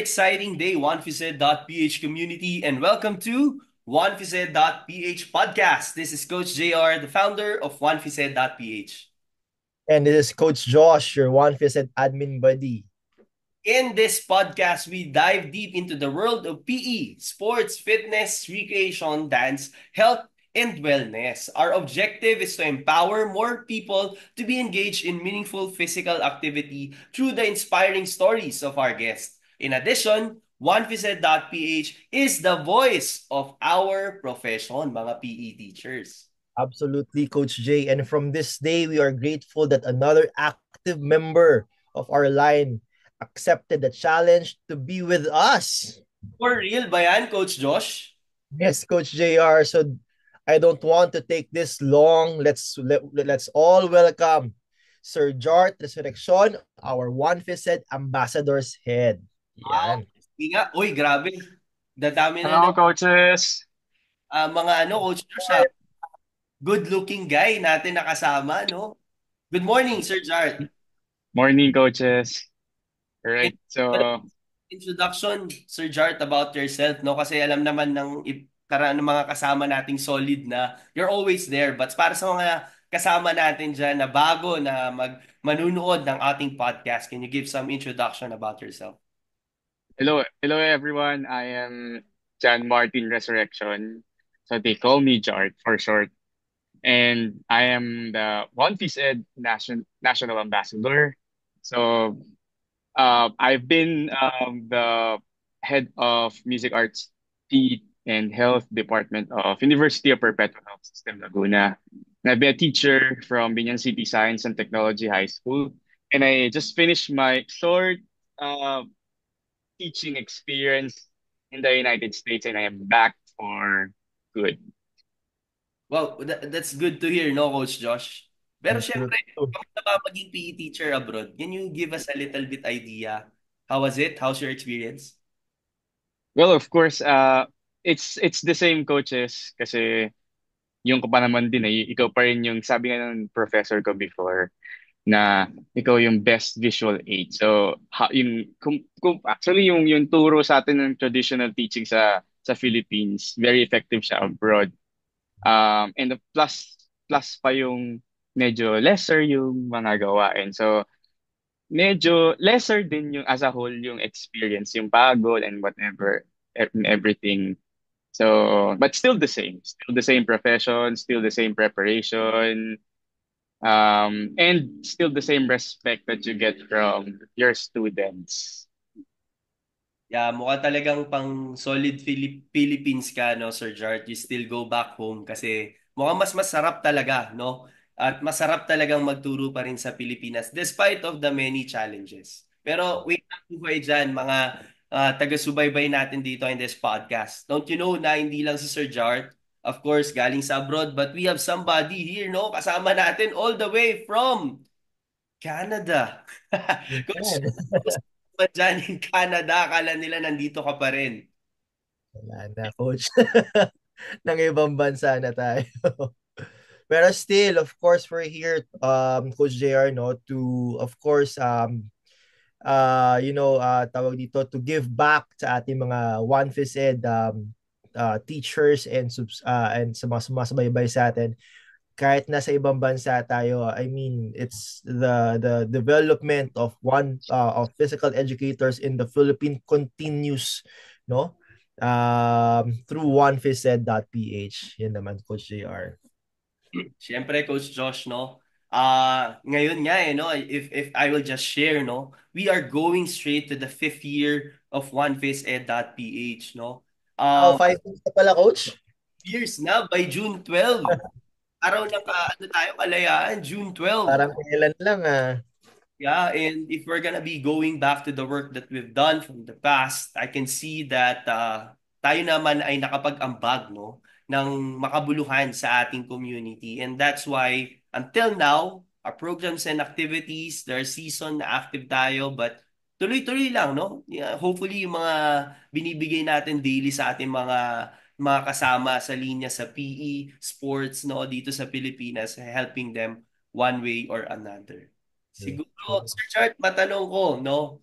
exciting day, OneFized.ph community, and welcome to OneFized.ph podcast. This is Coach JR, the founder of OneFized.ph. And this is Coach Josh, your One Facet admin buddy. In this podcast, we dive deep into the world of PE, sports, fitness, recreation, dance, health, and wellness. Our objective is to empower more people to be engaged in meaningful physical activity through the inspiring stories of our guests. In addition, OneFized.ph is the voice of our profession, mga PE teachers. Absolutely, Coach J. And from this day, we are grateful that another active member of our line accepted the challenge to be with us. For real ba yan, Coach Josh? Yes, Coach JR. So I don't want to take this long. Let's all welcome Sir Jart Resurrection, our One Facet ambassador's head. Wow. Yan. Sige nga. Uy, grabe. Dadami na Hello, coaches. mga Coach Josh, good looking guy natin nakasama, no? Good morning, Sir Jart. Morning, coaches. All And right. So, introduction, Sir Jart, about yourself, no? Kasi alam naman ng mga kasama nating solid na you're always there. But para sa mga kasama natin dyan na bago na manunood ng ating podcast, can you give some introduction about yourself? hello, everyone. I am John Martin Resurrection. So they call me Jart for short, and I am the One Piece Ed National Ambassador. So, I've been the head of Music Arts, Tea and Health Department of University of Perpetual Health System Laguna. And I've been a teacher from Binyan City Science and Technology High School. And I just finished my short uh, teaching experience in the United States, and I am back for good. Well, that's good to hear, no, Coach Josh? Pero True. syempre, kamusta ba maging PE teacher abroad? Can you give us a little bit idea? How was it? How's your experience? Well, of course, it's the same coaches kasi yung ko pa naman din ikaw pa rin yung sabi nga ng professor ko before na ikaw yung best visual aid. So, actually yung turo sa atin ng traditional teaching sa Philippines, very effective siya abroad. And the plus pa yung medyo lesser yung mga gawain. So, medyo lesser din yung as a whole yung experience, yung pagod and whatever and everything. So, but still the same profession, still the same preparation, and still the same respect that you get from your students. Yeah, mukha talagang pang solid Philippines ka, no, Sir Jart. You still go back home kasi mukhang mas masarap talaga, no? At masarap talagang magturo pa rin sa Pilipinas despite of the many challenges. Pero wait lang po kayo dyan, mga taga-subaybay natin dito in this podcast. Don't you know na hindi lang si Sir Jart, of course, galing sa abroad, but we have somebody here, no? Kasama natin all the way from Canada. Coach, Yan. pa dyan in Canada, akala nila nandito ka pa rin. Wala na, Coach. Nang ibang bansa na tayo. Pero still, of course, we're here, Coach JR, no, to, of course, tawag dito, to give back sa ating mga One Fist Ed teachers and sa mga sumasabay sa atin. Kahit nasa ibang bansa tayo, I mean, it's the development of of physical educators in the Philippines continues, no? Through onefised.ph. Yan naman, Coach JR. Siyempre, Coach Josh, no? Ngayon nga, no? If I will just share, no? We are going straight to the fifth year of OneFaceEd.ph, no? Oh, Um, 5 minutes na pala, Coach. Years na by June 12. Araw ng ano tayo, kalayaan, June 12. Parang kailan lang ah. Yeah, and if we're gonna be going back to the work that we've done from the past, I can see that tayo naman ay nakapag-ambag, no, ng makabuluhan sa ating community. And that's why, until now, our programs and activities, there are season na active tayo, but tuloy-tuloy lang, no? Yeah, hopefully, yung mga binibigay natin daily sa ating mga kasama sa linya sa PE, sports, no, dito sa Pilipinas, helping them one way or another. True, Siguro, true. Sir Chart, matanong ko, no?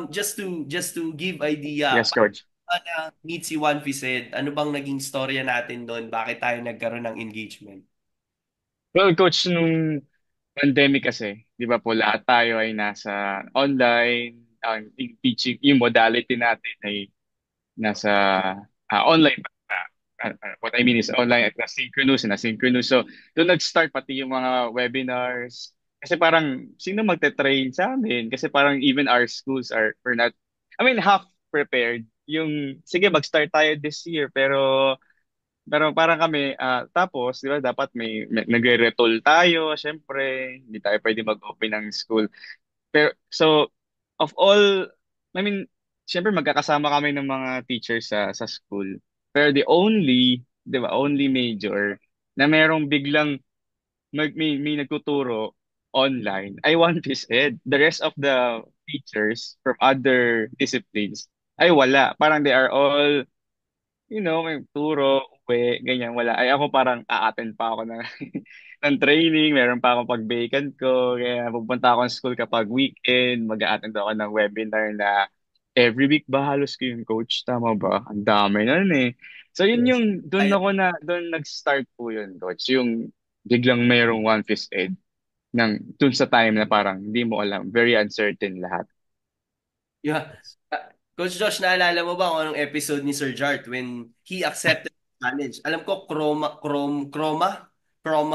just to give idea, Yes, coach. paano meet si Juan Fised? Ano bang naging storya natin doon? Bakit tayo nagkaroon ng engagement? Well, coach, nung pandemic kasi, di ba po, lahat tayo ay nasa online, ang teaching, yung modality natin ay nasa online. What I mean is online at asynchronous and asynchronous. So, doon nag-start pati yung mga webinars. Kasi parang, sino magte-train sa amin? Kasi parang even our schools we're not, I mean, half prepared. Yung, sige, mag-start tayo this year, pero parang kami, tapos, di ba, dapat may nagre-retool tayo, syempre, hindi tayo pwede mag-open ng school. Pero, so, of all, I mean, syempre magkakasama kami ng mga teachers sa school. Pero the only, di ba, only major na merong biglang may nagtuturo online ay One Piece Ed. The rest of the teachers from other disciplines ay wala. Parang they are all may turo, uwi, ganyan, wala. Ay ako parang a-attend pa ako ng, ng training, meron pa ako pag vacant ko, kaya pupunta ako ng school kapag weekend, mag-a-attend ako ng webinar na every week ba halos ko yung coach, tama ba? Ang dami na nun eh. So yun Yes. yung, doon nag-start po yun, coach, yung biglang mayroong One Fist Ed dun sa time na parang hindi mo alam, very uncertain lahat. Yeah. Coach Josh, naalala mo ba kung anong episode ni Sir Jart when he accepted the challenge? Alam ko, chroma. From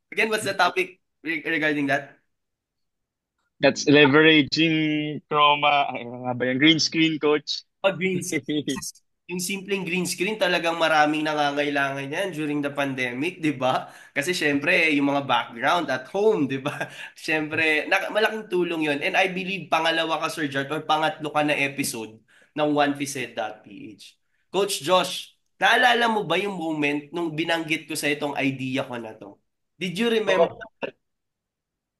Again, what's the topic regarding that? That's leveraging chroma, ay, ano nga ba yung green screen, coach? Pag green screen. Yung simpleng green screen, talagang maraming nangangailangan yan during the pandemic, di ba? Kasi syempre, yung mga background at home, di ba? Syempre, malaking tulong yon. And I believe pangalawa ka, Sir Jart, or pangatlo ka na episode ng OneFiset.ph. Coach Josh, naalala mo ba yung moment nung binanggit ko sa itong idea ko na to? Did you remember?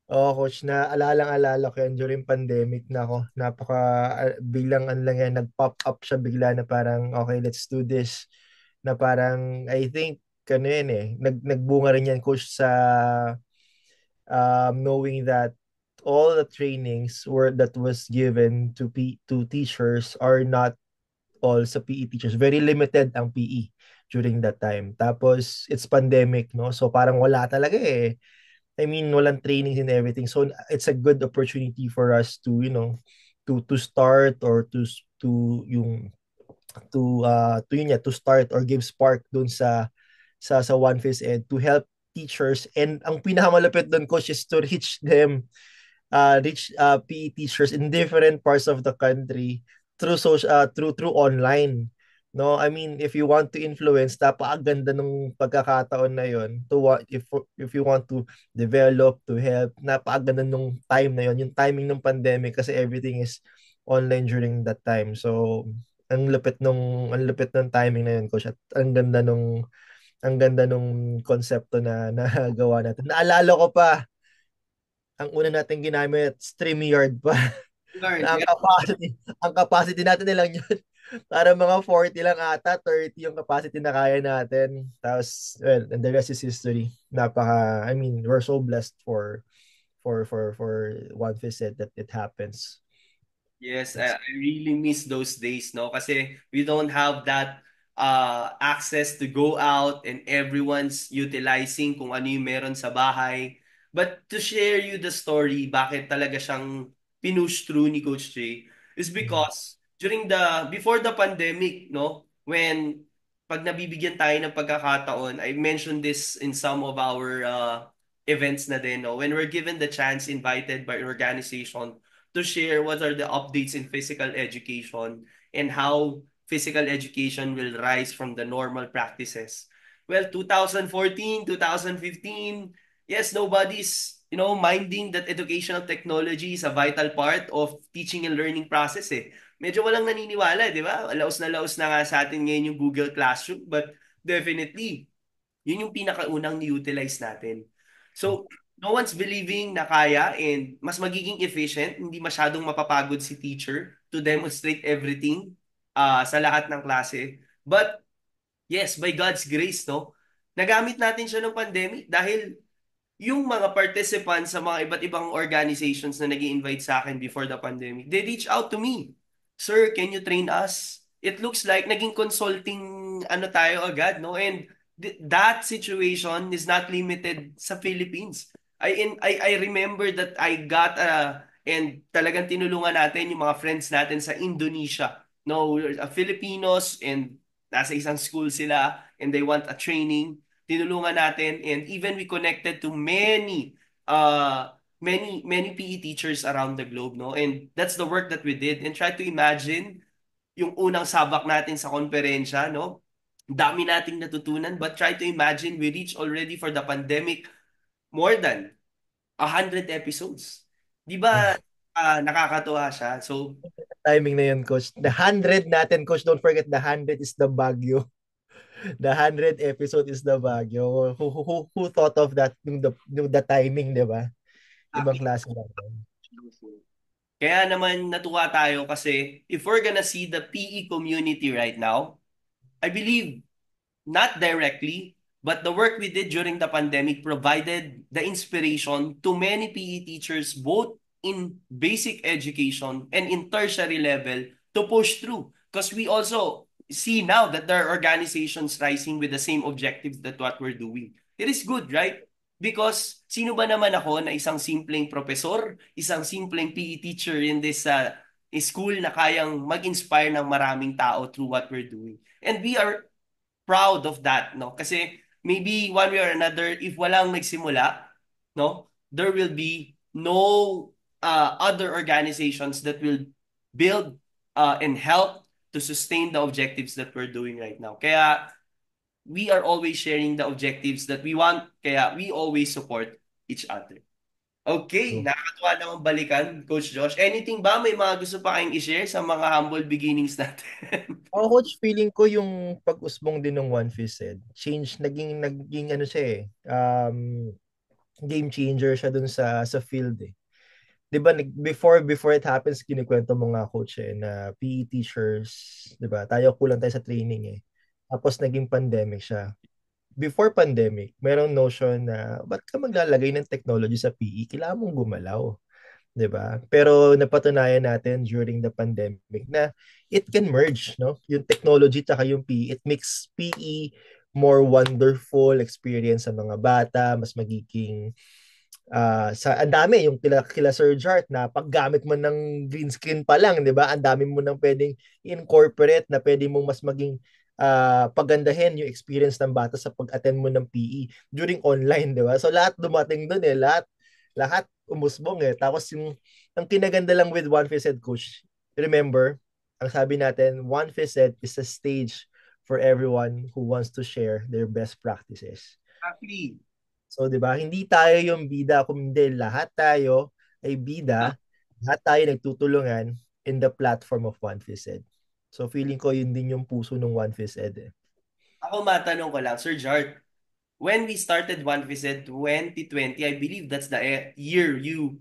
Oo, oo, coach, na alalang-alala ko yan during pandemic na ako. Bilang ano lang yan, nag-pop up siya bigla na parang, okay, let's do this. Na parang, I think, ano yan eh, nagbunga rin yan, coach, sa knowing that all the trainings that was given to teachers are not all sa PE teachers. Very limited ang PE during that time. Tapos, it's pandemic, no? So, parang wala talaga eh. I mean, walang trainings and everything. So, it's a good opportunity for us to, to start or to yun nga, to start or give spark dun sa One Face Ed to help teachers. And ang pinakamalapit dun, coach, is to reach PE teachers in different parts of the country through online. No, I mean, if you want to influence, napakaganda ng pagkakataon na yon to if you want to develop, to help, napakaganda nung time na yon, yung timing ng pandemic kasi everything is online during that time. So ang lupit ng timing na yun, coach, at ang ganda nung konsepto na nagawa natin. Naalala ko pa, ang una natin ginamit, StreamYard pa. Lord, Na ang capacity natin nilang yun. Para mga 40 lang ata, 30 yung capacity na kaya natin. Tapos, well, and the rest is history. I mean, we're so blessed for One Fist said that it happens. yes, That's, I really miss those days, no? Kasi we don't have that access to go out and everyone's utilizing kung ano yung meron sa bahay. But to share you the story, bakit talaga siyang pinush through ni Coach Jay is because before the pandemic, no? When pag nabibigyan tayo ng pagkakataon, I mentioned this in some of our events na din, no? When we're given the chance, invited by an organization to share what are the updates in physical education and how physical education will rise from the normal practices. Well, 2014, 2015, yes, nobody's, minding that educational technology is a vital part of teaching and learning process eh. Medyo walang naniniwala, di ba? Laos na nga sa atin ngayon yung Google Classroom, but definitely, yun yung pinakaunang ni-utilize natin. So, no one's believing na kaya and mas magiging efficient, hindi masyadong mapapagod si teacher to demonstrate everything sa lahat ng klase. But, yes, by God's grace, no? Nagamit natin siya ng pandemic dahil yung mga participants sa mga iba't ibang organizations na nag invite sa akin before the pandemic, they reach out to me. Sir, can you train us? It looks like naging consulting ano tayo agad, no? And that situation is not limited sa Philippines. I remember that I got and talagang tinulungan natin yung mga friends natin sa Indonesia. No, Filipinos and nasa isang school sila and they want a training, tinulungan natin, and even we connected to many PE teachers around the globe, no, and that's the work that we did. And try to imagine yung unang sabak natin sa konferensya, no, dami nating natutunan, but try to imagine we reach already for the pandemic more than 100 episodes, di ba? Nakakatuwa siya. So Timing na yun, coach. The 100 natin, coach. Don't forget, the 100 is the Baguio. The 100 episode is the Baguio. Who thought of that yung the timing, di ba? Ibang klase lang. kaya naman natuwa tayo kasi if we're gonna see the PE community right now, I believe not directly, but the work we did during the pandemic provided the inspiration to many PE teachers, both in basic education and in tertiary level, to push through. Because we also see now that there are organizations rising with the same objectives that what we're doing. It is good, right? Because sino ba naman ako na isang simpleng profesor, isang simpleng PE teacher in this school na kayang mag-inspire ng maraming tao through what we're doing. And we are proud of that, no? Kasi maybe one way or another, if walang nagsimula, no, there will be no other organizations that will build and help to sustain the objectives that we're doing right now. Kaya we are always sharing the objectives that we want, kaya we always support each other. Okay, True. nakakatuwa naman balikan, Coach Josh. Anything ba? May mga gusto pa kayong i-share sa mga humble beginnings natin? Ako, coach, feeling ko yung pag-usbong din ng One Fist said, naging ano siya eh, game changer siya dun sa field eh. 'Di ba before it happens, kinikwento mo nga, coach, eh, na PE teachers, 'di ba? Kulang tayo sa training eh. Tapos naging pandemic siya. Before pandemic, merong notion na ba't ka maglalagay ng technology sa PE? Kailangan mong gumalaw, 'di ba? Pero napatunayan natin during the pandemic na it can merge, no? Yung technology at yung PE, it makes PE more wonderful experience sa mga bata, mas magiging sa ang dami yung kila Sir Jart na paggamit mo ng green screen pa lang, 'di ba? Ang dami mo nang pwedeng incorporate na pwede mong mas maging pagandahin yung experience ng bata sa pag-attend mo ng PE during online, 'di ba? So lahat dumating doon eh, lahat umusbong eh. Tapos yung ang kinaganda lang with One Face Head, coach. Remember, ang sabi natin, One Face Head is a stage for everyone who wants to share their best practices. Exactly. So, 'di ba? Hindi tayo yung bida, kundi lahat tayo ay bida, lahat tayo nagtutulungan in the platform of One Fist Ed. So, feeling ko yun din yung puso ng One Fist Ed eh. Ako matanong ko lang, Sir Jart, when we started One Visit 2020, I believe that's the year you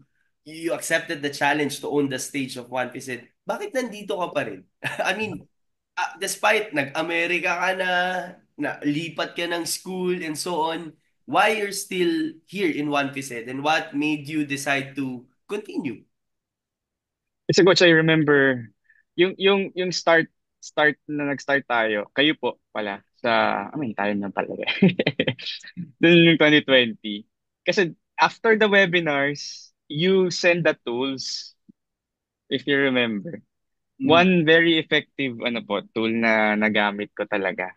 accepted the challenge to own the stage of One Visit. Bakit nandito ka pa rin? I mean, despite nag-Amerika ka na lipat ka ng school and so on, why you're still here in One Visit and what made you decide to continue? Kasi coach, I remember yung start na nag-start tayo, kayo po pala sa I mean tayo na pala. Noong yung 2020. Kasi after the webinars, you send the tools if you remember. Mm. One very effective tool na nagamit ko talaga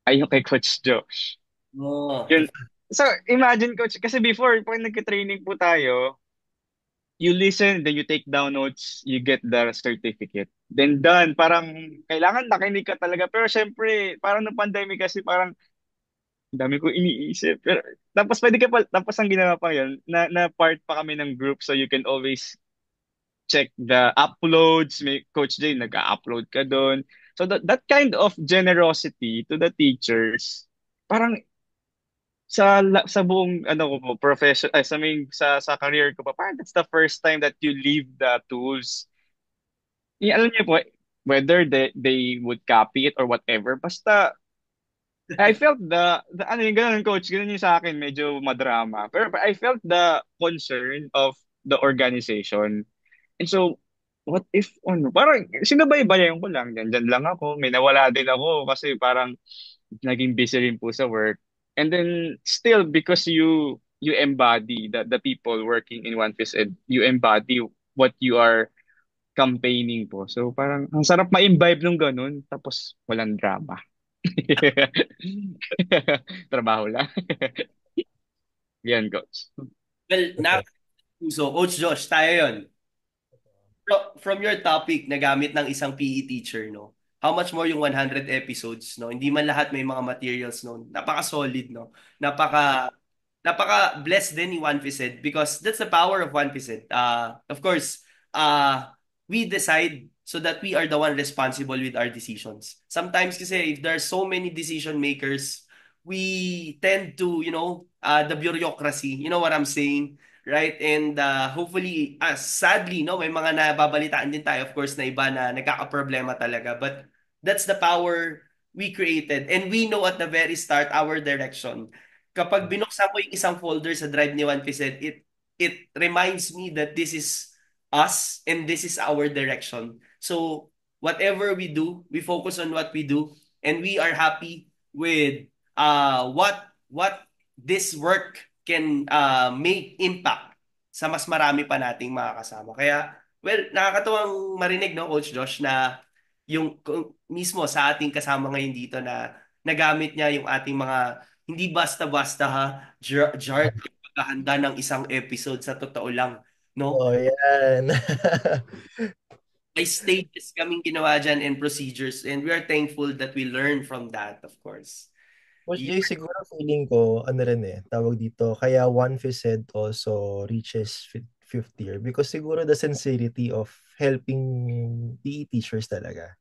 ay yung kay Coach Josh. Oh, Yun. So, imagine coach, kasi before, pag nagka-training po tayo, you listen, then you take down notes, you get the certificate. Then done. Parang kailangan nakinig ka talaga. Pero syempre, parang nung pandemic kasi parang ang dami ko iniisip. Pero, tapos pwede ka pa, tapos ang ginawa pa yun, na part pa kami ng group so you can always check the uploads. May Coach Jay, nag-upload ka doon. So that kind of generosity to the teachers, parang sa buong ano ko po profession ay sa career ko pa parang that's the first time that you leave the tools. Alam niyo po, whether they would copy it or whatever, basta I felt the ano yung ganun, coach, ganun yung sa akin, medyo madrama. Pero I felt the concern of the organization. And so, what if, ano, parang sinubaybayan ko lang, dyan lang ako, may nawala din ako kasi parang naging busy rin po sa work. And then, still, because you embody the people working in One Piece and you embody what you are campaigning po. So, parang, ang sarap ma-imbibe nung ganun, tapos walang drama. Trabaho lang. Yan, coach. Well, Totoo. puso. Coach Josh, tayo yon. From your topic na gamit ng isang PE teacher, no? How much more yung 100 episodes, no? Hindi man lahat may mga materials, no? Napaka-solid, no? Napaka-blessed din ni One Piece because that's the power of One Piece. Of course, we decide so that we are the one responsible with our decisions. Sometimes kasi if there are so many decision makers, we tend to, the bureaucracy, you know what I'm saying? Right? And hopefully, sadly, no, may mga nababalitaan din tayo, of course, na iba na nagkakaproblema talaga. But that's the power we created. And we know at the very start our direction. Kapag binuksan ko yung isang folder sa drive ni Juan Pised, it reminds me that this is us and this is our direction. So whatever we do, we focus on what we do, and we are happy with what this work can make impact sa mas marami pa nating mga kasama. Kaya, well, nakakatuwang marinig, no, Coach Josh, na mismo sa ating kasama ngayon dito na nagamit niya yung ating mga hindi basta-basta ha, Jart, paghahanda ng isang episode sa totoo lang, no? Oh, yan. May stages kaming ginawa dyan and procedures and we are thankful that we learn from that, of course. Coach Yeah. Jay, siguro feeling ko, ano rin tawag dito, kaya One Fish Head also reaches fifth year because siguro the sincerity of helping PE teachers talaga.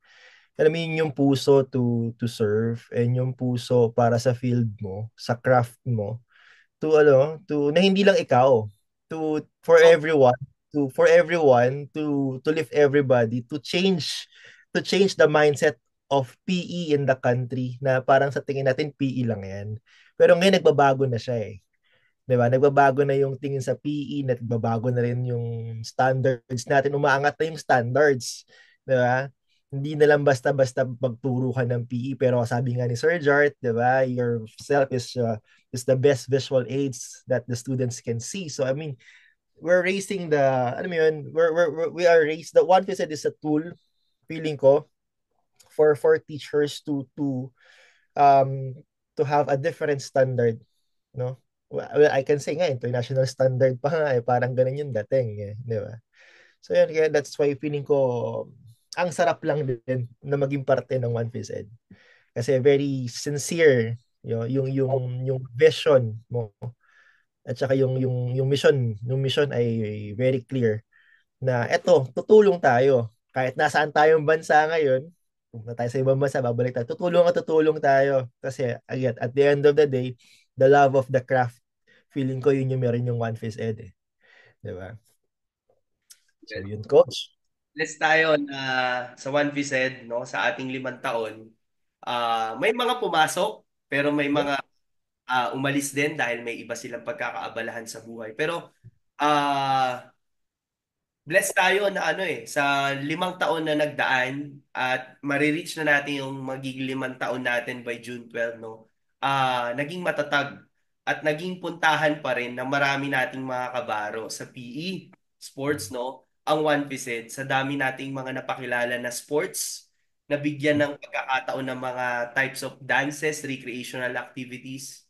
Alam mo yun, yung puso to serve and yung puso para sa field mo, sa craft mo, to na hindi lang ikaw, to for So, everyone, to lift everybody, to change the mindset of PE in the country na parang sa tingin natin PE lang yan. Pero ngayon nagbabago na siya eh. 'Di ba? Nagbabago na yung tingin sa PE, nagbabago na rin yung standards natin, umaangat na yung standards, 'di ba? Hindi na lang basta-basta magturo ka ng PE pero sabi nga ni Sir Jart, 'di ba? Yourself is the best visual aids that the students can see. So I mean, we're raising the ano mo yun, we are raised the one said is a tool feeling ko for teachers um to have a different standard, no? Well, I can say nga international standard pa nga parang ganun yung dating di ba? So yun, kaya that's why feeling ko ang sarap lang din na maging parte ng One Piece Ed. Kasi very sincere yung vision mo at saka yung mission ay very clear na eto, tutulong tayo. Kahit nasaan tayong bansa ngayon, kung na tayo sa ibang bansa, babalik tayo. Tutulong tayo. Kasi, again, at the end of the day, the love of the craft, feeling ko yun yung meron yung One Face Ed eh. Di ba? So, yun, coach. let's tayo na sa One Vised, no, sa ating 5 taon. May mga pumasok, pero may Yep. mga umalis din dahil may iba silang pagkakaabalahan sa buhay. Pero ah blessed tayo na sa 5 taon na nagdaan at marireach na natin yung magiging 5 taon natin by June 12, no? Naging matatag at naging puntahan pa rin ng marami nating mga kabaro sa PE, sports, no? Ang One Piece sa dami nating mga napakilala na sports, nabigyan ng pagkakataon ng mga types of dances, recreational activities.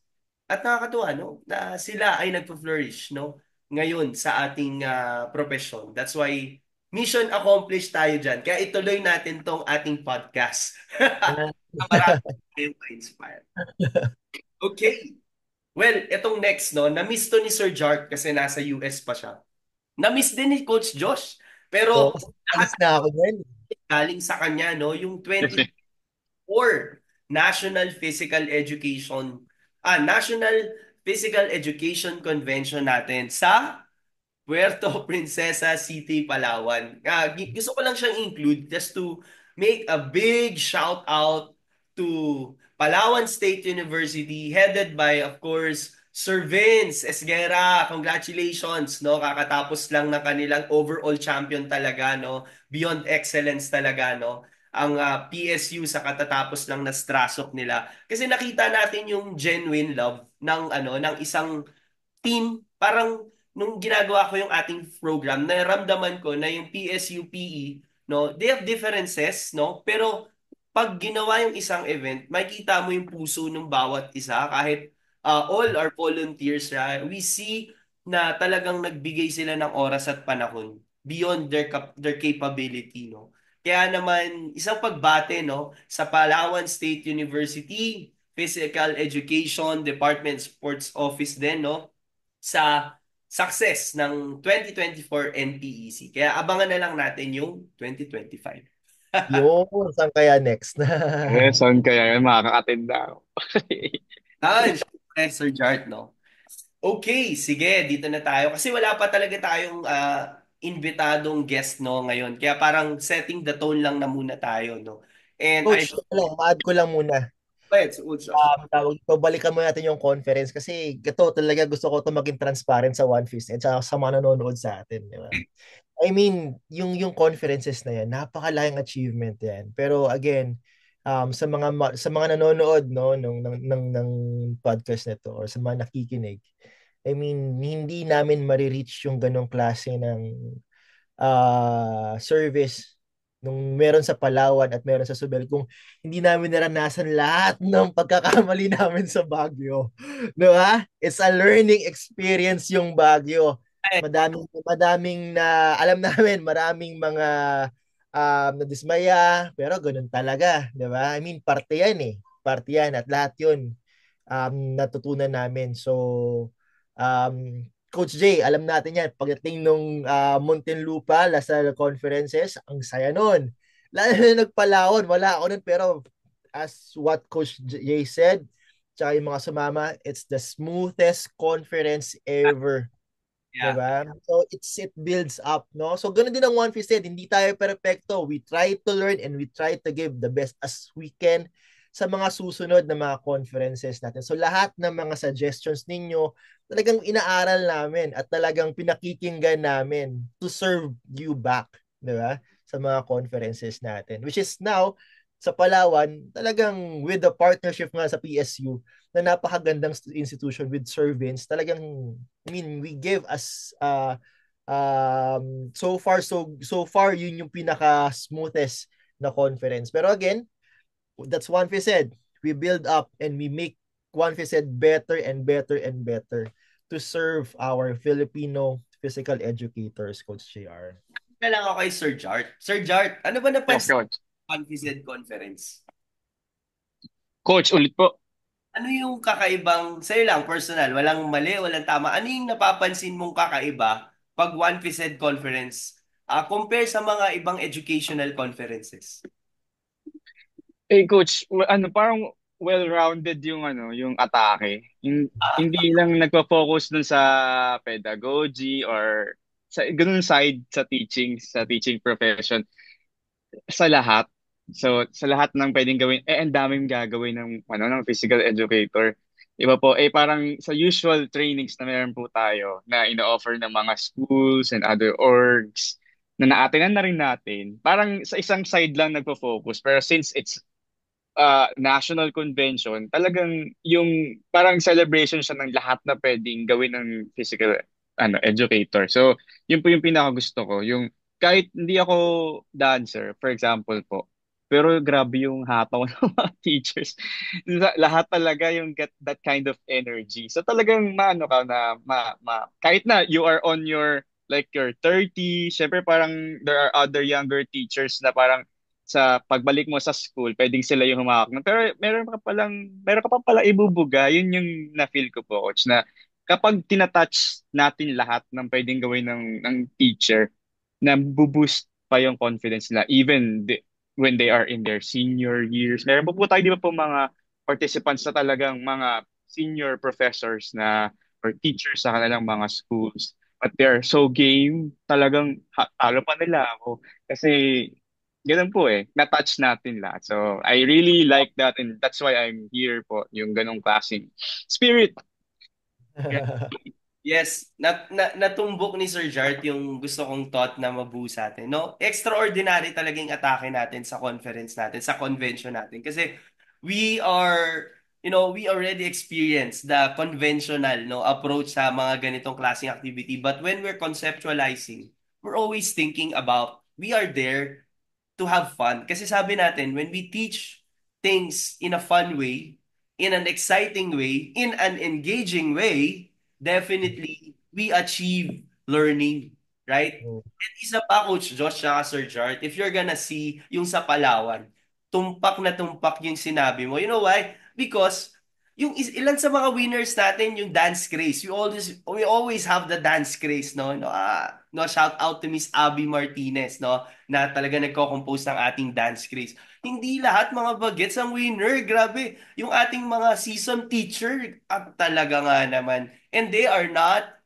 At nakakatuwa, no? Na sila ay nagpo-flourish, no? Ngayon sa ating profession. That's why mission accomplished tayo dyan. Kaya ituloy natin tong ating podcast. Yeah. Marami kayong ma-inspire. Okay. Well, itong next, no? Na-miss to ni Sir Jark kasi nasa US pa siya. Na-miss din ni Coach Josh. Oo, Pero kasi lahat alis na ako ngayon. galing sa kanya, no? Yung 2024 National Physical Education National Physical Education Convention natin sa Puerto Princesa City, Palawan. Gusto ko lang siyang include just to make a big shout out to Palawan State University, headed by, of course, Sir Vince Esguera. Congratulations, no? Kakatapos lang ng kanilang overall champion talaga, no? Beyond excellence talaga, no? Ang PSU sa katatapos lang na strasok nila. Kasi nakita natin yung genuine love ng ng isang team. Parang nung ginagawa ko yung ating program, naramdaman ko na yung PSU PE, no, they have differences, no? Pero pag ginawa yung isang event, makikita mo yung puso ng bawat isa kahit all our volunteers, we see na talagang nagbigay sila ng oras at panahon beyond their capability, no? Kaya naman isang pagbate, no, sa Palawan State University Physical Education Department Sports Office din, no, sa success ng 2024 NPEC. Kaya abangan na lang natin yung 2025. Yun, saan kaya next? Saan kaya yun makaka-attend na ako? Syempre, Sir Jart, no? Okay, sige, dito na tayo. Kasi wala pa talaga tayong invitadong guest, no, ngayon. Kaya parang setting the tone lang na muna tayo, no? And I Coach, ito lang, ma-add ko lang muna. Wait, so, Tawag ito, balikan mo natin yung conference kasi ito talaga gusto ko ito maging transparent sa One Fist at sa mga nanonood sa atin, di ba? I mean, yung conferences na yan, napakalaking achievement yan. Pero again, sa mga nanonood no ng podcast nito or sa mga nakikinig, I mean, hindi namin marireach yung ganong klase ng service nung meron sa Palawan at meron sa Subel kung hindi namin naranasan lahat ng pagkakamali namin sa Baguio. Di ba? It's a learning experience yung Baguio. Madaming na alam namin, maraming mga nadismaya, pero ganun talaga, di ba? I mean, parte yan eh. Parte yan at lahat yun natutunan namin. So, Coach J, alam natin yan, pagdating nung Muntinlupa, Lasal Conferences, ang saya nun. Lalo na nagpalaon, wala ako nun, pero as what Coach J said, tsaka yung mga sumama, it's the smoothest conference ever. yeah. Diba? So it builds up, no? So ganoon din ang One Piece said, hindi tayo perpekto. We try to learn and we try to give the best as we can sa mga susunod na mga conferences natin. So lahat ng mga suggestions ninyo, talagang inaaral namin at talagang pinakikinggan namin to serve you back, di ba? Sa mga conferences natin. Which is now, sa Palawan, talagang with the partnership nga sa PSU, na napakagandang institution with Sir Vince, talagang I mean, we give as so far yun yung pinaka smoothest na conference. Pero again, that's One Fish said. We build up and we make One Fish said better and better and better to serve our Filipino physical educators, Coach JR. Lang ako kay Sir Jart. Sir Jart, ano ba Yes, napansin coach. ng Confident Conference? Coach, ulit po. Ano yung kakaibang, sa'yo lang, personal, walang mali, walang tama. Ano yung napapansin mong kakaiba pag One Physed Conference compare sa mga ibang educational conferences? Coach, parang well-rounded yung yung atake. Hindi lang nagpo-focus dun sa pedagogy or sa ganun side sa teaching profession, sa lahat. So, sa lahat ng pwedeng gawin, ang daming gagawin ng physical educator. Iba po, parang sa usual trainings na meron po tayo na ino-offer ng mga schools and other orgs na naatinan na rin natin. Parang sa isang side lang nagpo-focus. Pero since it's national convention, talagang yung parang celebration siya ng lahat na pwedeng gawin ng physical educator. So, yun po yung pinaka gusto ko. Yung kahit hindi ako dancer, for example po, pero grabe yung hataw ng mga teachers. Lahat talaga yung get that kind of energy. So talagang maano ka na kahit na you are on your like your 30, syempre parang there are other younger teachers na parang sa pagbalik mo sa school, pwedeng sila yung humahak. Pero meron ka pa pala ibubuga. Yun yung na-feel ko po, coach, na kapag tinatouch natin lahat ng pwedeng gawin ng teacher, na boost pa yung confidence nila, even when they are in their senior years. Meron po tayo, di ba po, mga participants na talagang mga senior professors na or teachers sa kanilang mga schools. But they're so game, talagang talo pa nila ako. Kasi ganun po eh. Na-touch natin lahat. So, I really like that and that's why I'm here po. Yung ganong klaseng spirit. Yes, natumbok ni Sir Jart yung gusto kong thought na mabuo sa atin. No? Extraordinary talaga yung atake natin sa conference natin, sa convention natin. Kasi we are, we already experienced the conventional approach sa mga ganitong klaseng activity. But when we're conceptualizing, we're always thinking about, we are there to have fun. Kasi sabi natin, when we teach things in a fun way, in an exciting way, in an engaging way, definitely we achieve learning, right? And isa pa, Coach Josh at Sir Jart, if you're gonna see yung sa Palawan, tumpak na tumpak yung sinabi mo. You know why? Because yung ilan sa mga winners natin yung dance craze. We always have the dance craze, no? No, shout out to Miss Abby Martinez, no? Na talaga nagko-compose ng ating dance craze. Hindi lahat mga bagets ang winner. Grabe. Yung ating mga season teacher at talaga nga naman. And they are not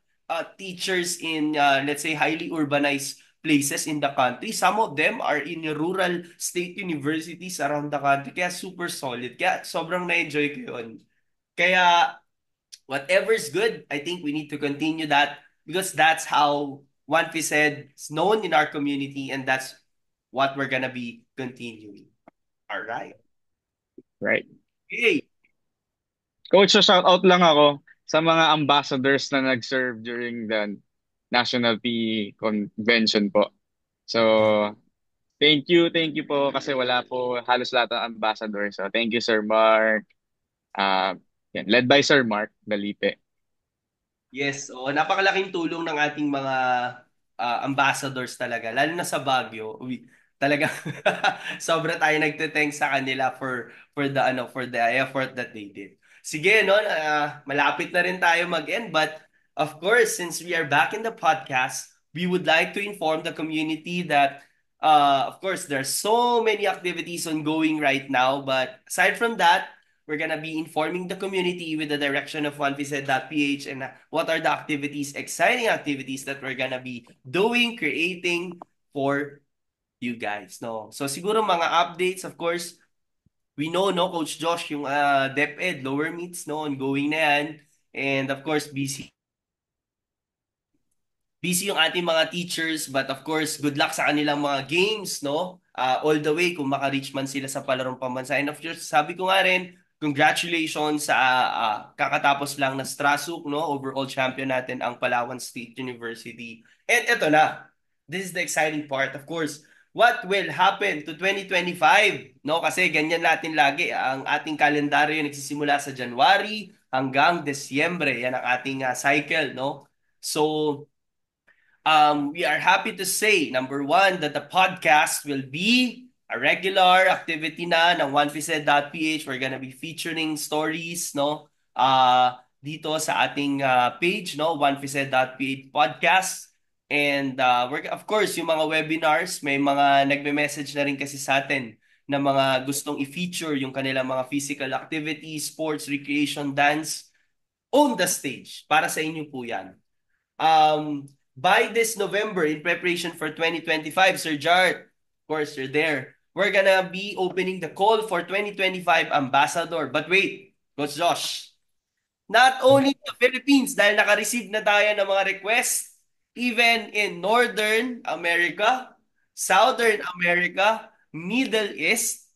teachers in let's say highly urbanized places in the country. Some of them are in rural state universities around the country. Kaya super solid. Kaya sobrang na-enjoy ko yun. Kaya whatever's good, I think we need to continue that because that's how One Piece is known in our community and that's what we're gonna be continuing. All right. Right. Okay. Coach, so shout out lang ako sa mga ambassadors na nag-serve during the National PE Convention po. So, thank you po kasi wala po halos lahat ng ambassador. So, thank you Sir Mark. Uh, yan, led by Sir Mark Dalipe. Yes, napakalaking tulong ng ating mga ambassadors talaga, lalo na sa Baguio. Talaga sobra tayo nagte-thanks sa kanila for the effort that they did. Sige, no, malapit na rin tayo mag-end but of course, since we are back in the podcast, we would like to inform the community that of course, there's so many activities ongoing right now, but aside from that, we're gonna be informing the community with the direction of OnePZ.ph and what are the activities, exciting activities that we're gonna be doing, creating for you guys. No, so siguro mga updates, of course, we know no Coach Josh yung DepEd lower meets no ongoing na yan, and of course busy yung ating mga teachers but of course good luck sa kanilang mga games no all the way kung maka-reach man sila sa palarong pambansa and of course sabi ko nga rin congratulations sa kakatapos lang na Strasuk no overall champion natin ang Palawan State University and eto na this is the exciting part of course what will happen to 2025 no kasi ganyan natin lagi ang ating kalendaryo nagsisimula sa January hanggang Desyembre yan ang ating cycle no so we are happy to say, number one, that the podcast will be a regular activity na ng OnePZ.ph. We're gonna be featuring stories, no? Dito sa ating page, no? OnePZ.ph podcast. And we're, of course, yung mga webinars, may mga nagme-message na rin kasi sa atin na mga gustong i-feature yung kanilang mga physical activities, sports, recreation, dance on the stage. Para sa inyo po yan. By this November, in preparation for 2025, Sir Jart, of course, you're there. We're gonna be opening the call for 2025 ambassador. But wait, Coach Josh, not only the Philippines, dahil naka-receive na tayo ng mga requests, even in Northern America, Southern America, Middle East,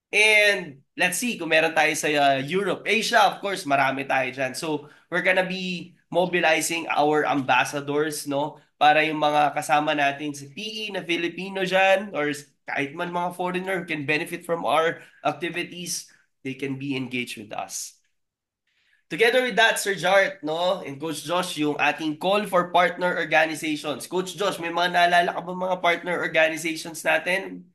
and let's see kung meron tayo sa Europe. Asia, of course, marami tayo dyan. So, we're gonna be mobilizing our ambassadors, no? Para yung mga kasama natin sa PE na Filipino dyan, or kahit man mga foreigner can benefit from our activities, they can be engaged with us. Together with that, Sir Jart, no? And Coach Josh, yung ating call for partner organizations. Coach Josh, may mga naalala ka ba mga partner organizations natin?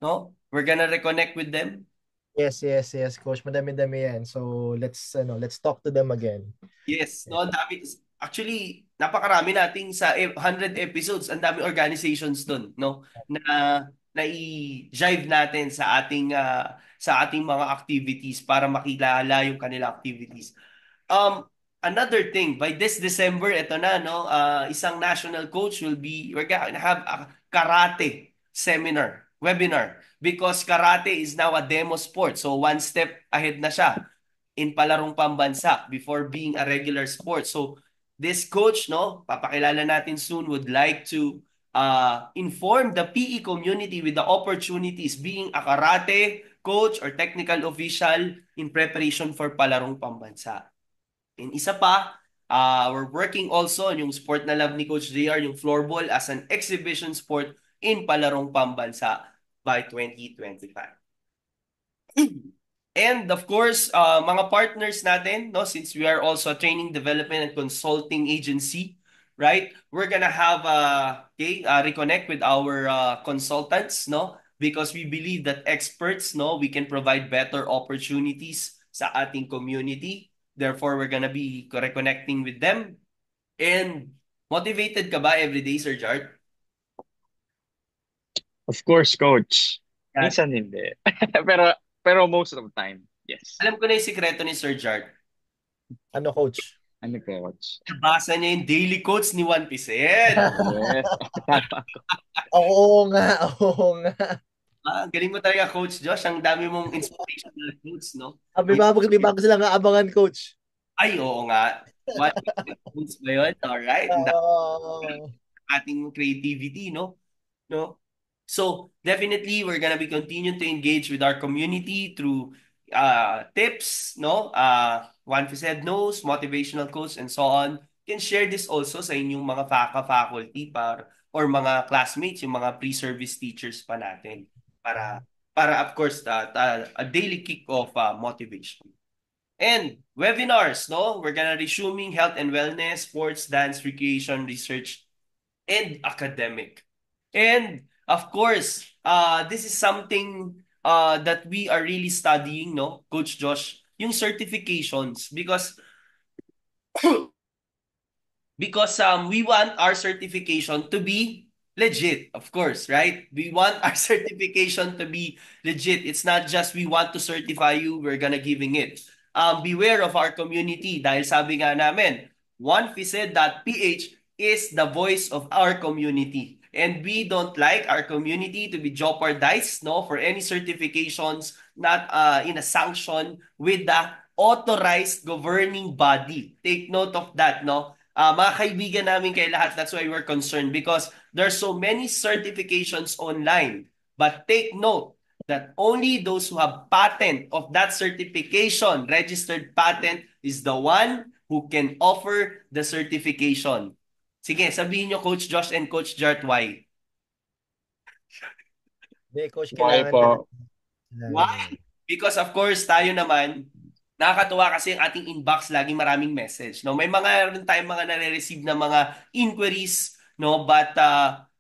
No? We're gonna reconnect with them. Yes, yes, yes, coach. Madami-dami yan. So, let's talk to them again. Yes, no, ang dami. Actually, napakarami nating sa 100 episodes, ang dami organizations doon, no? Na i-jive natin sa ating mga activities para makilala yung kanila activities. Another thing, by this December, ito na, no? Isang national coach we're gonna have a karate seminar. webinar because karate is now a demo sport. So one step ahead na siya in palarong pambansa before being a regular sport. So this coach, no, papakilala natin soon, would like to inform the PE community with the opportunities being a karate coach or technical official in preparation for palarong pambansa. And isa pa, we're working also on yung sport na love ni Coach JR, yung floorball as an exhibition sport in palarong pambansa by 2025. And of course, mga partners natin, no, since we are also a training development and consulting agency, right? We're gonna have reconnect with our consultants, no? Because we believe that experts, no, we can provide better opportunities sa ating community. Therefore, we're gonna be reconnecting with them. And motivated ka ba every day, Sir Jart? Of course, coach. Yan. Minsan hindi. Pero pero most of the time, yes. Alam ko na yung sikreto ni Sir Jart. Ano, coach? Ano po, coach? Nabasa niya yung daily quotes ni Juan Pised. Yes. Tama. Oo nga, oo nga. Galing mo talaga, Coach Josh. Ang dami mong inspirational quotes, no? May bago silang aabangan, coach. Ay, oo nga. What quotes ba yun? Alright. Ang dami Oo. ating creativity, no? No? So, definitely, we're gonna be continuing to engage with our community through tips, no? One said knows, motivational quotes, and so on. You can share this also sa inyong mga faculty or mga classmates, yung mga pre-service teachers pa natin para of course a daily kick of motivation. And webinars, no? We're gonna resuming health and wellness, sports, dance, recreation, research, and academic. And of course, this is something that we are really studying, no, Coach Josh, yung certifications because we want our certification to be legit, of course, right? We want our certification to be legit. It's not just we want to certify you, we're gonna giving it. Beware of our community dahil sabi nga namin, onefised.ph is the voice of our community. And we don't like our community to be jeopardized, no, for any certifications not in a sanction with the authorized governing body. Take note of that, no? Mga kaibigan namin kay lahat, that's why we're concerned because there's so many certifications online. But take note that only those who have patent of that certification, registered patent, is the one who can offer the certification. Sige, sabihin nyo Coach Josh and Coach Jart why. Hindi, coach, Why kailangan talaga. po? Why? Because of course, tayo naman, nakakatuwa kasi ang ating inbox laging maraming message. No, may mga rin tayong mga nare-receive na mga inquiries, no, but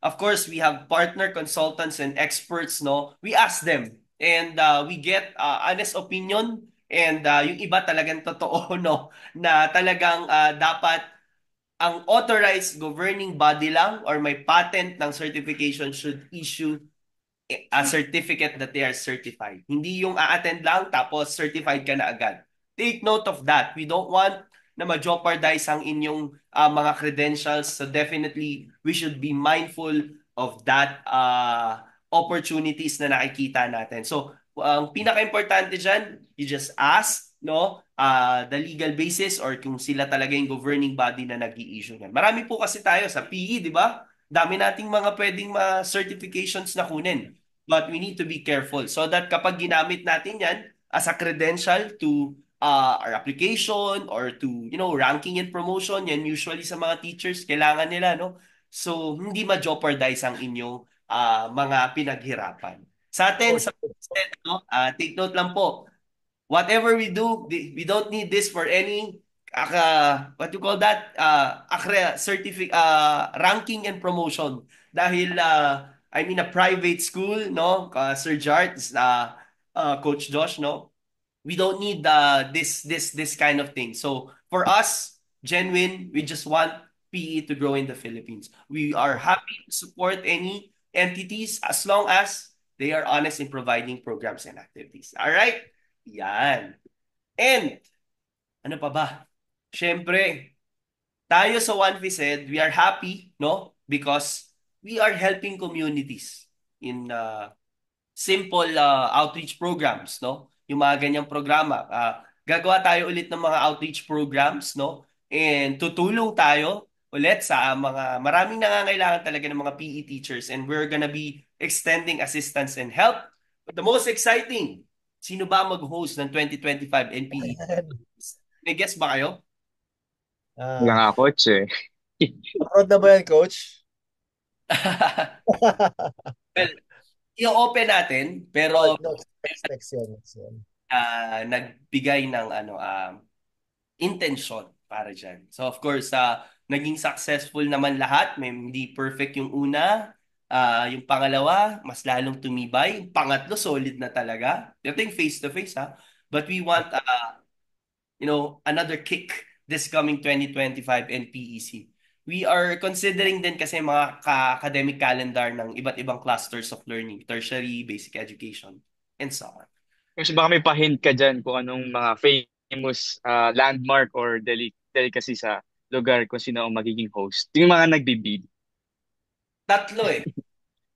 of course, we have partner consultants and experts, no. We ask them and we get honest opinion and yung iba talagang totoo, no, na talagang dapat ang authorized governing body lang or may patent ng certification should issue a certificate that they are certified. Hindi yung a-attend lang tapos certified ka na agad. Take note of that. We don't want na ma-jeopardize ang inyong mga credentials. So definitely, we should be mindful of that opportunities na nakikita natin. So, ang pinaka-importante dyan, you just ask, no, the legal basis or kung sila talaga yung governing body na nag-i-issue yan. Marami po kasi tayo sa PE, di ba? Dami nating mga pwedeng certifications na kunin. But we need to be careful so that kapag ginamit natin yan as a credential to our application or to, you know, ranking and promotion, yan usually sa mga teachers, kailangan nila, no? So, hindi ma-jeopardize ang inyong mga pinaghirapan. Sa atin, Coach, no, take note lang po, whatever we do, we don't need this for any what you call that ranking and promotion dahil I mean a private school, no, Sir Jart, Coach Josh, no, we don't need this kind of thing. So for us, genuine, we just want PE to grow in the Philippines. We are happy to support any entities as long as they are honest in providing programs and activities. All right? Yan. And, ano pa ba? Siyempre, tayo sa One Vised, we are happy, no? Because we are helping communities in simple outreach programs, no? Yung mga ganyang programa. Gagawa tayo ulit ng mga outreach programs, no? And tutulong tayo ulit sa mga maraming nangangailangan talaga ng mga PE teachers, and we're gonna be extending assistance and help. But the most exciting, sino ba mag-host ng 2025 NPE? May guess ba kayo? Wala Ah, nga, coach eh. abroad na ba yan, coach? Well, i-open natin, Oh, pero no, next yun, next yun. nagbigay ng intention para dyan. So of course, naging successful naman lahat. May hindi perfect yung una. Yung pangalawa, mas lalong tumibay. Yung pangatlo, solid na talaga. Ito yung face-to-face, ha. But we want, another kick this coming 2025 NPEC. We are considering din kasi mga academic calendar ng iba't ibang clusters of learning, tertiary, basic education, and so on. Kasi baka may pa-hint ka dyan kung anong mga famous landmark or delicacy sa lugar kung sino ang magiging host. Yung mga nagbibid. Tatlo eh.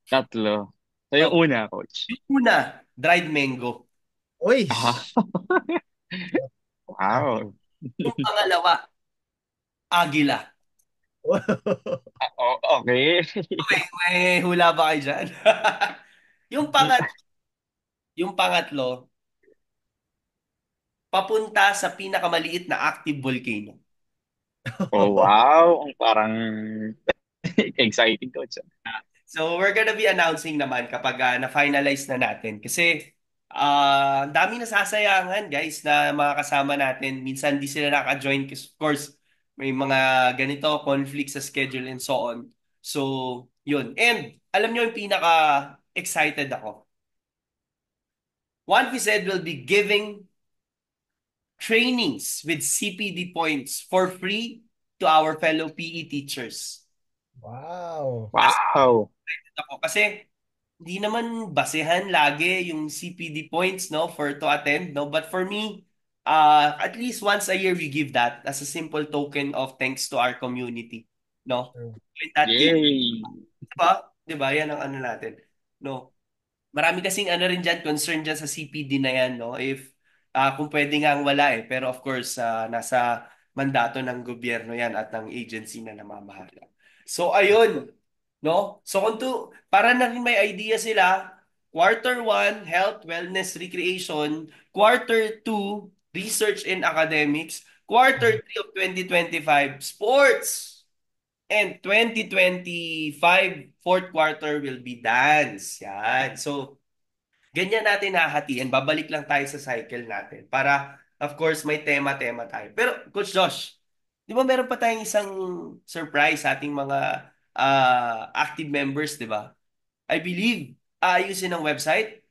Tatlo. So yung So, una, coach. yung una, dried mango. Uy! Ah, Ah. wow. Yung pangalawa, agila. Okay. May hula ba kayo dyan? Yung pangat, yung pangatlo, papunta sa pinakamaliit na active volcano. Oh, wow. Ang parang exciting, coach. So we're gonna be announcing naman kapag na-finalize na natin. Kasi ang dami nasasayangan guys na mga kasama natin. Minsan di sila naka-join kasi of course may mga ganito conflict sa schedule and so on. So yun. And alam nyo yung pinaka-excited ako. One Phys will be giving trainings with CPD points for free to our fellow PE teachers. Wow. Wow. Ako kasi hindi naman basehan lagi yung CPD points no for to attend no, but for me at least once a year we give that as a simple token of thanks to our community no. True. With that game, Yay. 'di ba? Yan ang ano natin. No. Marami kasing ano rin dyan, concern dyan sa CPD na yan, no? If, kung pwede nga wala eh. Pero of course, nasa mandato ng gobyerno yan at ng agency na namamahala. So, ayun, no? So, para na rin may idea sila, quarter 1, health, wellness, recreation, quarter 2, research and academics, quarter 3 of 2025, sports, and 2025, fourth quarter will be dance. Yan. So, ganyan natin nahahatiin. Babalik lang tayo sa cycle natin. Para, of course, may tema-tema tayo. Pero, Coach Josh, di ba meron pa tayong isang surprise sa ating mga active members, di ba? I believe, ayusin ang website.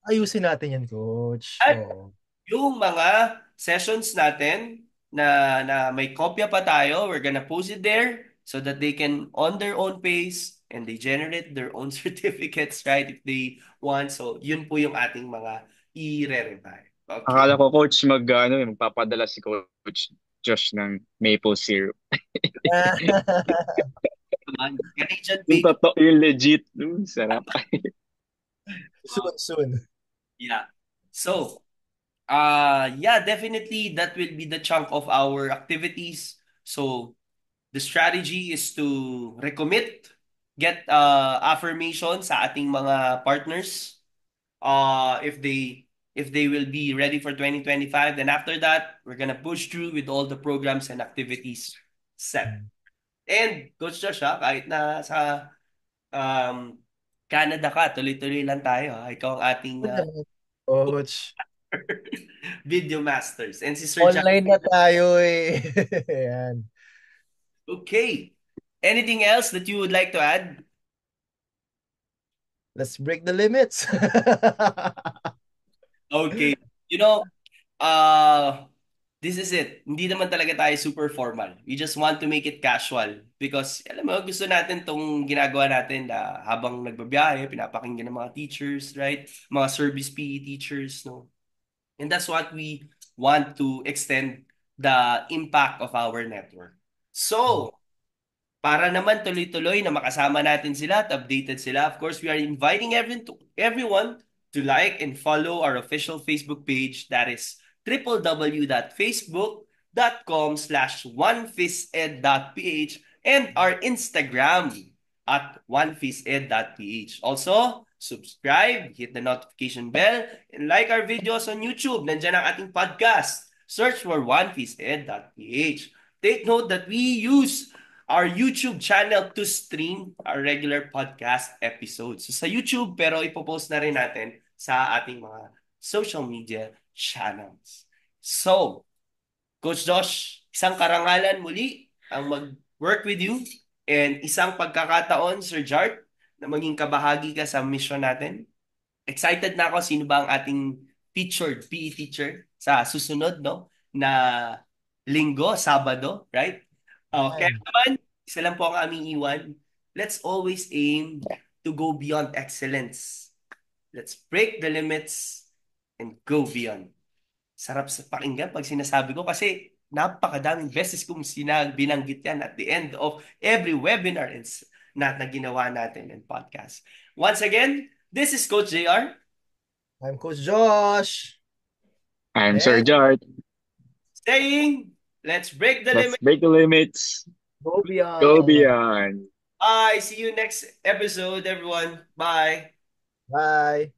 Ayusin natin yan, coach. At Oh. yung mga sessions natin na may kopya pa tayo, we're gonna post it there so that they can on their own pace and they generate their own certificates, right? If they want. So, yun po yung ating mga i-re-review. Okay. Akala ko, coach, magpapadala si Coach Josh ng maple syrup. Naman, Canadian Yung bacon. totoo, yung legit. Sarap. Soon, soon. Yeah. So, yeah, definitely that will be the chunk of our activities. So, the strategy is to recommit, get affirmation sa ating mga partners. If they will be ready for 2025, then after that, we're gonna push through with all the programs and activities set. And Coach Josh, kahit na sa um, Canada ka, tuloy-tuloy lang tayo. Ikaw ang ating Coach. video masters. And si Sir Jack. Online na tayo eh. Yan. Okay. Anything else that you would like to add? Let's break the limits. Okay. You know, uh, this is it. Hindi naman talaga tayo super formal. We just want to make it casual because alam mo, gusto natin tong ginagawa natin na habang nagbabiyahe, pinapakinggan ng mga teachers, right? Mga service PE teachers, no? And that's what we want to extend the impact of our network. So, para naman tuloy-tuloy na makasama natin sila at updated sila. Of course, we are inviting everyone to like and follow our official Facebook page. That is www.facebook.com/onefisted.ph and our Instagram at onefisted.ph. Also, subscribe, hit the notification bell, and like our videos on YouTube. Nandiyan ang ating podcast. Search for onefisted.ph. Take note that we use our YouTube channel to stream our regular podcast episodes. So, sa YouTube, pero ipopost na rin natin sa ating mga social media channels. So, Coach Josh, isang karangalan muli ang mag-work with you and isang pagkakataon, Sir Jart, na maging kabahagi ka sa mission natin. Excited na ako sino ba ang ating featured PE teacher sa susunod, no? Na linggo, Sabado, right? Kaya Yan. naman, isa lang po ang aming iwan. Let's always aim to go beyond excellence. Let's break the limits and go beyond. Sarap sa pakinggan pag sinasabi ko kasi napakadaming beses kong binanggit yan at the end of every webinar na ginawa natin in podcast. Once again, this is Coach JR I'm Coach Josh. I'm Sir And Jart. saying, let's break the Let's limit. break the limits. go Go beyond. beyond. Bye. See you next episode, everyone. Bye. Bye.